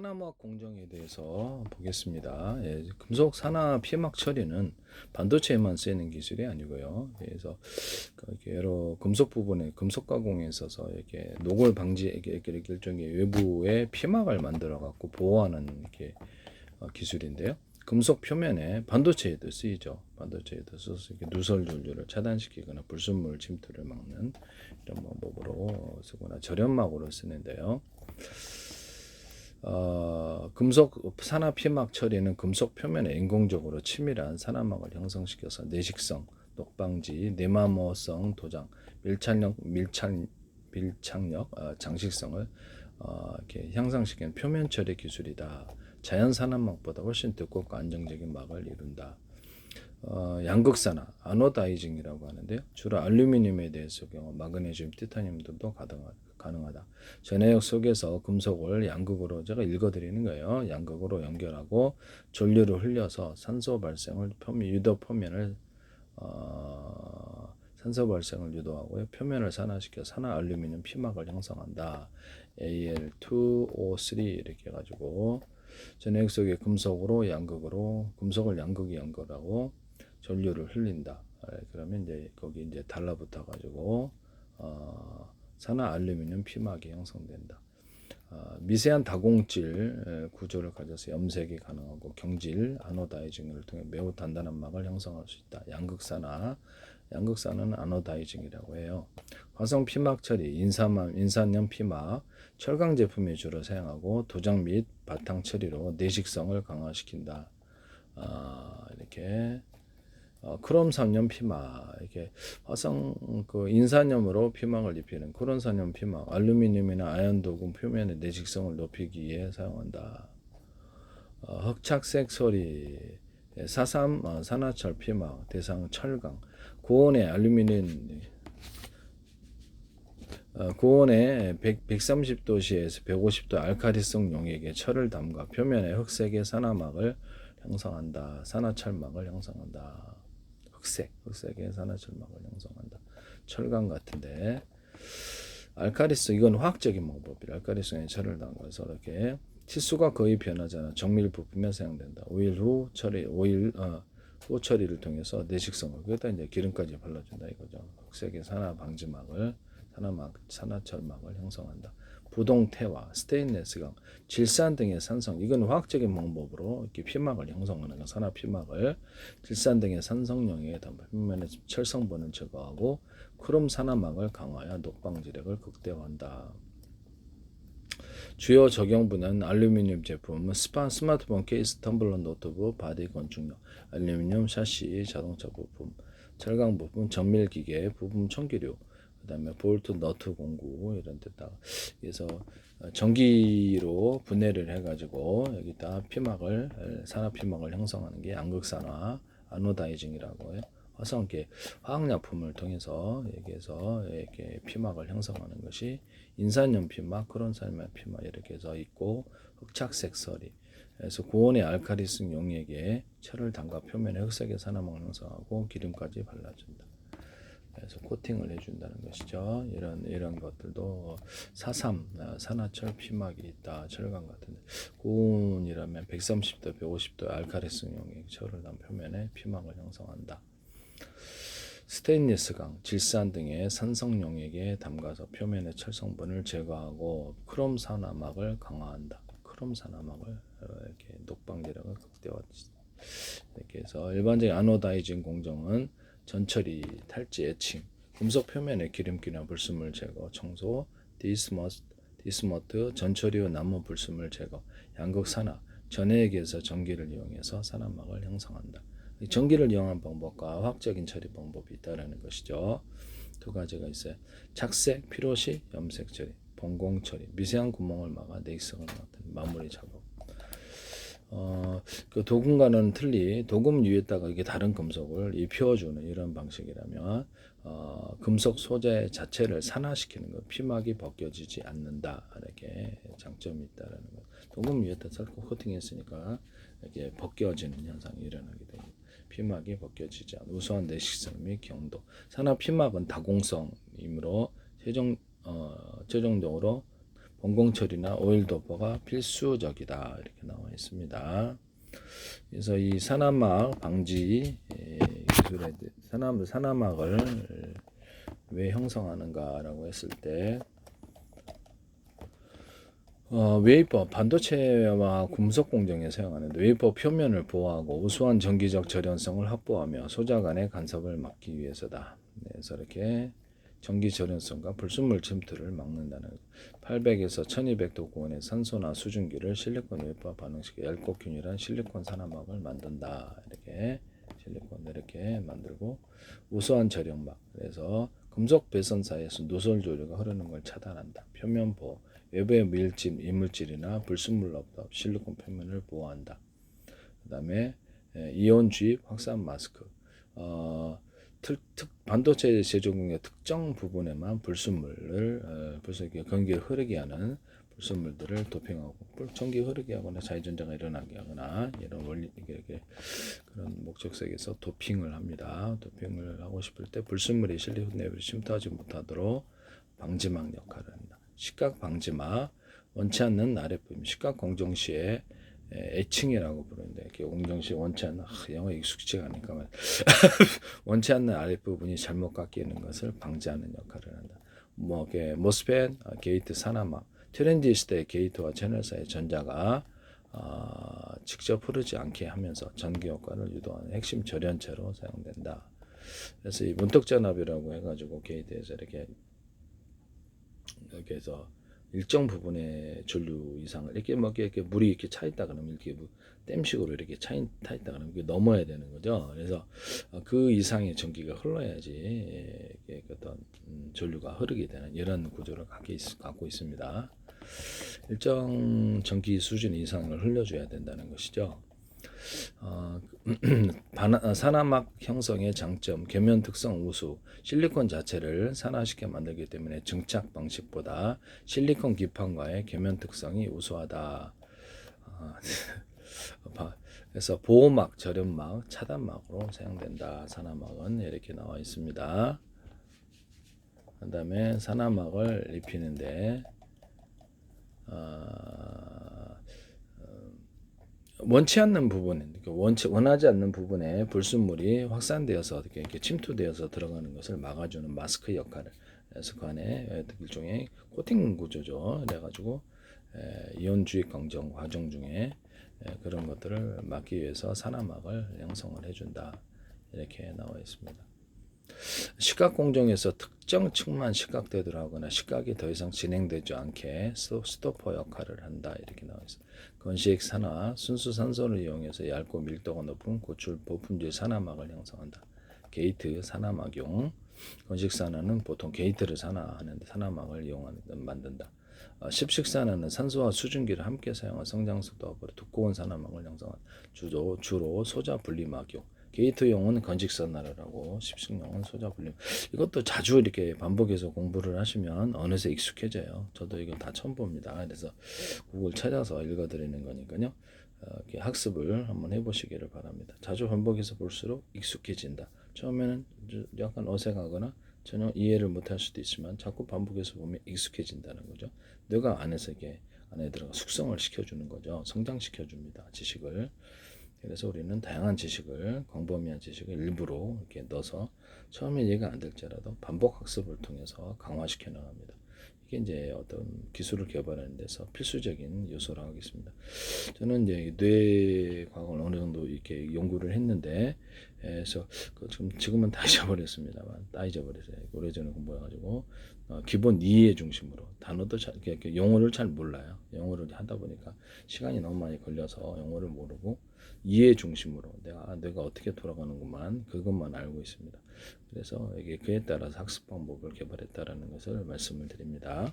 산화막 공정에 대해서 보겠습니다. 금속 산화 피막 처리는 반도체에만 쓰이는 기술이 아니고요. 그래서 여러 금속 부분에 금속 가공에 있어서 이렇게 녹을 방지 이렇게 일종의 외부에 피막을 만들어 갖고 보호하는 이렇게 기술인데요. 금속 표면에 반도체에도 쓰이죠. 반도체에도 써서 이렇게 누설 전류를 차단시키거나 불순물 침투를 막는 이런 방법으로 쓰거나 절연막으로 쓰는데요. 금속 산화 피막 처리는 금속 표면에 인공적으로 치밀한 산화막을 형성시켜서 내식성, 녹방지, 내마모성 도장, 밀착력, 장식성을 이렇게 향상시키는 표면 처리 기술이다. 자연 산화막보다 훨씬 두껍고 안정적인 막을 이룬다. 양극산화, 아노다이징이라고 하는데요. 주로 알루미늄에 대해서 경우 마그네슘, 티타늄 등도 가능하다. 전해역 속에서 금속을 양극으로 제가 읽어드리는 거예요. 양극으로 연결하고 전류를 흘려서 산소 발생을 산소 발생을 유도하고요. 표면을 산화시켜 산화 알루미늄 피막을 형성한다. Al2O3 이렇게 해가지고 전해역 속의 금속을 양극이 연결하고 전류를 흘린다. 그러면 이제 거기 이제 달라붙어 가지고 산화 알루미늄 피막이 형성된다. 미세한 다공질 구조를 가져서 염색이 가능하고 경질 아노다이징을 통해 매우 단단한 막을 형성할 수 있다. 양극산은 아노다이징이라고 해요. 화성 피막 처리, 인산염 피막, 철강 제품에 주로 사용하고 도장 및 바탕 처리로 내식성을 강화시킨다. 이렇게 크롬 산염 피막, 이렇게 화성 인산염으로 피막을 입히는 크롬 산염 피막, 알루미늄이나 아연 도금 표면의 내식성을 높이기 위해 사용한다. 흑착색 소리, 사삼 산화철 피막, 대상 철강, 고온의 알루미늄 고온에 130도씨에서 150도 알카리성 용액에 철을 담가 표면에 흑색의 산화막을 형성한다. 산화철막을 형성한다. 흑색의 산화철막을 형성한다. 철강 같은데 알카리성 이건 화학적인 방법이라 알카리성에 철을 담가서 이렇게 치수가 거의 변하지 않아 정밀 부품에 사용된다. 후 처리를 통해서 내식성을 거기다 이제 기름까지 발라준다 이거죠. 흑색의 산화철막을 형성한다. 부동태화, 스테인레스강, 질산 등의 산성 이건 화학적인 방법으로 이렇게 피막을 형성하는 거 산화 피막을 질산 등의 산성용에 담아 표면의 철성분을 제거하고 크롬 산화막을 강화하여 녹방지력을 극대화한다. 주요 적용부는 알루미늄 제품, 스마트폰 케이스, 텀블러, 노트북, 바디 건축용, 알루미늄 샤시, 자동차 부품, 철강 부품, 정밀기계, 부품 청기류, 그다음에 볼트, 너트 공구 이런 데다 그래서 전기로 분해를 해가지고 여기다 산화 피막을 형성하는 게 양극산화, 아노다이징이라고 해요. 화성계 화학약품을 통해서 이렇게 피막을 형성하는 것이 인산염 피막, 크롬산염 피막 이렇게 해서 있고 흑착색 서리 그래서 고온의 알카리성 용액에 철을 담가 표면에 흑색의 산화막을 형성하고 기름까지 발라준다. 그래서 코팅을 해준다는 것이죠. 이런 것들도 산화철 피막이 있다. 철강 같은데 고온이라면 130도, 150도 알카리성 용액 철을 담 표면에 피막을 형성한다. 스테인리스강, 질산 등의 산성 용액에 담가서 표면의 철성분을 제거하고 크롬 산화막을 강화한다. 크롬 산화막을 이렇게 녹방지력을 극대화한다. 이렇게 해서 일반적인 아노다이징 공정은 전처리, 탈지, 에칭, 금속 표면의 기름기나 불순물 제거, 청소, 디스머트, 전처리 후 남은 불순물 제거, 양극 산화, 전해액에서 전기를 이용해서 산화막을 형성한다. 전기를 이용한 방법과 화학적인 처리 방법이 있다는 것이죠. 두 가지가 있어요. 착색, 피로시, 염색 처리, 봉공 처리, 미세한 구멍을 막아 내성을 맡은 마무리 작업. 그 도금과는 틀리 도금 위에다가 이게 다른 금속을 입혀주는 이런 방식이라면 금속 소재 자체를 산화시키는 것, 피막이 벗겨지지 않는다 이렇게 장점이 있다라는 것. 도금 위에다 살짝 코팅했으니까 이렇게 벗겨지는 현상이 일어나게 됩니다. 피막이 벗겨지지 않는 우수한 내식성 및 경도. 산화 피막은 다공성이므로 최종적으로 본공 처리나 오일 도포가 필수적이다 이렇게 나와 있습니다. 그래서 이 산화막 방지 기술에 산화막을 왜 형성하는가라고 했을 때 웨이퍼 반도체와 금속 공정에 사용하는 웨이퍼 표면을 보호하고 우수한 전기적 절연성을 확보하며 소자 간의 간섭을 막기 위해서다. 그래서 이렇게 전기 절연성과 불순물 침투를 막는다는 800에서 1200도 고온의 산소나 수증기를 실리콘 웨이퍼 반응시켜 얇고 균일한 실리콘 산화막을 만든다. 이렇게 실리콘 이렇게 만들고 우수한 절연막 그래서 금속 배선 사이에서 누설 조류가 흐르는 걸 차단한다. 표면 보호 외부의 밀집, 이물질이나 불순물 없도록 실리콘 표면을 보호한다. 그 다음에 이온 주입 확산 마스크 반도체 제조 중에 특정 부분에만 불순물을 전기를 흐르게 하는 불순물들을 도핑하고 전기 흐르게 하거나 자유전자가 일어나게 하거나 이런 원리 이렇게 그런 목적색에서 도핑을 합니다. 도핑을 하고 싶을 때 불순물이 실리콘 내부에 침투하지 못하도록 방지막 역할을 한다. 식각 방지막 원치 않는 아랫부분 식각 공정 시에 애칭이라고 부르는데 이렇게 공정 시 원치 않는 영어 익숙지가 않으니까 원치 않는 아랫부분이 잘못 깎이는 것을 방지하는 역할을 한다. 뭐 모스펫 게이트 산화막 트랜지스터의 게이트와 채널 사이 전자가 직접 흐르지 않게 하면서 전기 효과를 유도하는 핵심 절연체로 사용된다. 그래서 이 문턱전압이라고 해가지고 게이트에서 이렇게 여기에서 일정 부분의 전류 이상을 이렇게 물이 이렇게 차 있다 그러면 이렇게 댐식으로 이렇게 차 있다 그러면 이게 넘어야 되는 거죠. 그래서 그 이상의 전기가 흘러야지 어떤 전류가 흐르게 되는 이런 구조를 갖고 있습니다. 일정 전기 수준 이상을 흘려줘야 된다는 것이죠. 산화막 형성의 장점, 계면 특성 우수, 실리콘 자체를 산화시켜 만들기 때문에 증착 방식보다 실리콘 기판과의 계면 특성이 우수하다. 그래서 보호막, 절연막, 차단막으로 사용된다. 산화막은 이렇게 나와 있습니다. 그 다음에 산화막을 입히는데 원치 않는 부분, 원하지 않는 부분에 불순물이 확산되어서 이렇게 침투되어서 들어가는 것을 막아주는 마스크 역할을 해서 그 안에 일종의 코팅 구조죠. 그래가지고 이온 주입 공정 과정 중에 그런 것들을 막기 위해서 산화막을 형성을 해준다. 이렇게 나와 있습니다. 시각 공정에서 특정 층만 시각되도록 하거나 시각이 더 이상 진행되지 않게 스토퍼 역할을 한다. 이렇게 나와 있습니다. 건식 산화, 순수 산소를 이용해서 얇고 밀도가 높은 고출 보품질 산화막을 형성한다. 게이트 산화막용. 건식 산화는 보통 게이트를 산화하는데 산화막을 이용하는 만든다. 십식 산화는 산소와 수증기를 함께 사용한 성장 속도가 두꺼운 산화막을 형성한다. 주로 소자 분리막용. 게이트용은 건식산화를 하고 십식용은 소자 분리. 이것도 자주 이렇게 반복해서 공부를 하시면 어느새 익숙해져요. 저도 이거 다 처음 봅니다. 그래서 구글 찾아서 읽어드리는 거니까요. 이렇게 학습을 한번 해보시기를 바랍니다. 자주 반복해서 볼수록 익숙해진다. 처음에는 약간 어색하거나 전혀 이해를 못할 수도 있지만 자꾸 반복해서 보면 익숙해진다는 거죠. 뇌가 안에서 이게 안에 들어가 숙성을 시켜주는 거죠. 성장시켜줍니다. 지식을. 그래서 우리는 다양한 지식을 광범위한 지식을 일부러 이렇게 넣어서 처음에 이해가 안 될지라도 반복 학습을 통해서 강화시켜 나갑니다. 이게 이제 어떤 기술을 개발하는 데서 필수적인 요소라고 하겠습니다. 저는 이제 뇌 과학을 어느 정도 이렇게 연구를 했는데, 그래서 지금은 다 잊어버렸습니다만, 다 잊어버렸어요. 오래전에 공부해가지고 기본 이해 중심으로 단어도 용어를 잘 몰라요. 영어를 하다 보니까 시간이 너무 많이 걸려서 영어를 모르고 이해 중심으로 내가 어떻게 돌아가는구만 그것만 알고 있습니다. 그래서 이게 그에 따라서 학습 방법을 개발했다라는 것을 말씀을 드립니다.